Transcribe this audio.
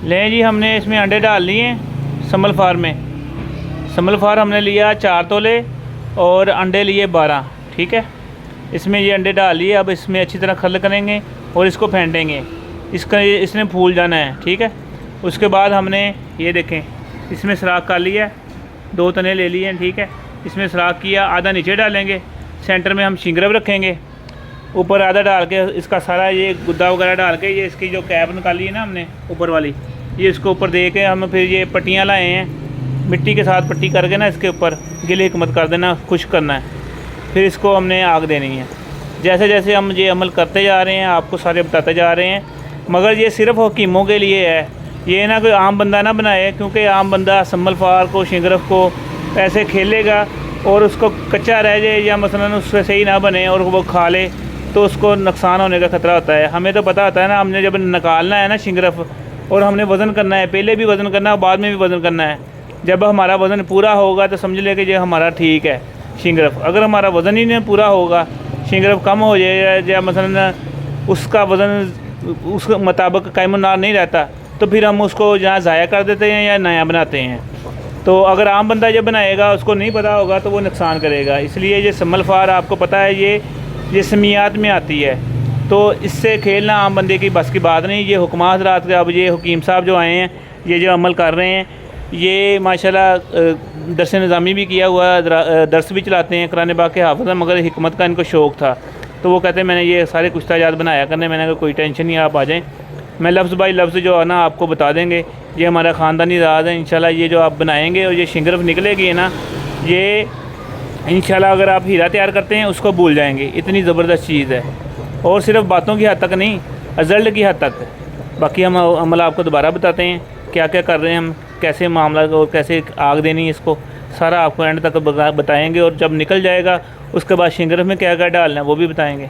लें जी, हमने इसमें अंडे डाल लिए हैं समल फार में। समल फार हमने लिया 4 तोले और अंडे लिए 12। ठीक है, इसमें ये अंडे डाल लिए। अब इसमें अच्छी तरह खल करेंगे और इसको फेंटेंगे। इसने फूल जाना है। ठीक है, उसके बाद हमने ये देखें इसमें सुराख कर लिया, 2 तने ले लिए हैं। ठीक है, इसमें सुराख किया, आधा नीचे डालेंगे, सेंटर में हम शिंगरब रखेंगे, ऊपर आधा डाल के इसका सारा ये गुद्दा वगैरह डाल के ये इसकी जो कैप निकाली है ना हमने ऊपर वाली, ये इसको ऊपर दे के हम फिर ये पट्टियाँ लाए हैं, मिट्टी के साथ पट्टी करके ना इसके ऊपर गिले मत कर देना, खुश्क करना है। फिर इसको हमने आग देनी है। जैसे जैसे हम ये अमल करते जा रहे हैं आपको सारे बताते जा रहे हैं, मगर ये सिर्फ हकीमों के लिए है, ये ना कोई आम बंदा ना बनाए, क्योंकि आम बंदा सम्मल फार को शिंगरफ को ऐसे खेलेगा और उसको कच्चा रह जाए या मसलन उससे सही ना बने और वो खा ले तो उसको नुकसान होने का ख़तरा होता है। हमें तो पता होता है ना, हमने जब निकालना है ना शिंगरफ और हमने वज़न करना है, पहले भी वज़न करना है और बाद में भी वज़न करना है। जब हमारा वज़न पूरा होगा तो समझ ले कि ये हमारा ठीक है शिंगरफ। अगर हमारा वज़न ही नहीं पूरा होगा, शिंगरफ कम हो जाए या मसलन उसका वज़न उसके मुताबिक कायमुन्नार नहीं रहता तो फिर हम उसको जहाँ ज़ाया कर देते हैं या नया बनाते हैं। तो अगर आम बंदा जब बनाएगा उसको नहीं पता होगा तो वो नुकसान करेगा। इसलिए ये सम्मल फार आपको पता है ये जिस्मियात में आती है, तो इससे खेलना आम बंदे की बस की बात नहीं। ये हुक्मा हज़रात के अब ये हुकीम साहब जो आए हैं, ये जो अमल कर रहे हैं, ये माशाल्लाह दरस निज़ामी भी किया हुआ, दर्स भी चलाते हैं, कुरान पाक के हाफ़िज़ हैं, मगर हिकमत का इनको शौक़ था तो वो कहते हैं मैंने ये सारे कुश्ताजात बनाया करने। मैंने कहा कोई टेंशन नहीं, आप आ जाएँ, मैं लफ्ज़ बाई लफ्ज़ जो है ना आपको बता देंगे। ये हमारा ख़ानदानी राज है। इंशाल्लाह ये जो आप बनाएंगे और ये शिंगरफ निकलेगी ना, ये इंशाल्लाह अगर आप हीरा तैयार करते हैं उसको भूल जाएंगे, इतनी ज़बरदस्त चीज़ है। और सिर्फ बातों की हद तक नहीं, रिज़ल्ट की हद तक। बाकी हम अमल आपको दोबारा बताते हैं क्या क्या कर रहे हैं हम, कैसे मामला और कैसे आग देनी है, इसको सारा आपको एंड तक बताएँगे। और जब निकल जाएगा उसके बाद शिंगरफ में क्या क्या डालना है वो भी बताएँगे।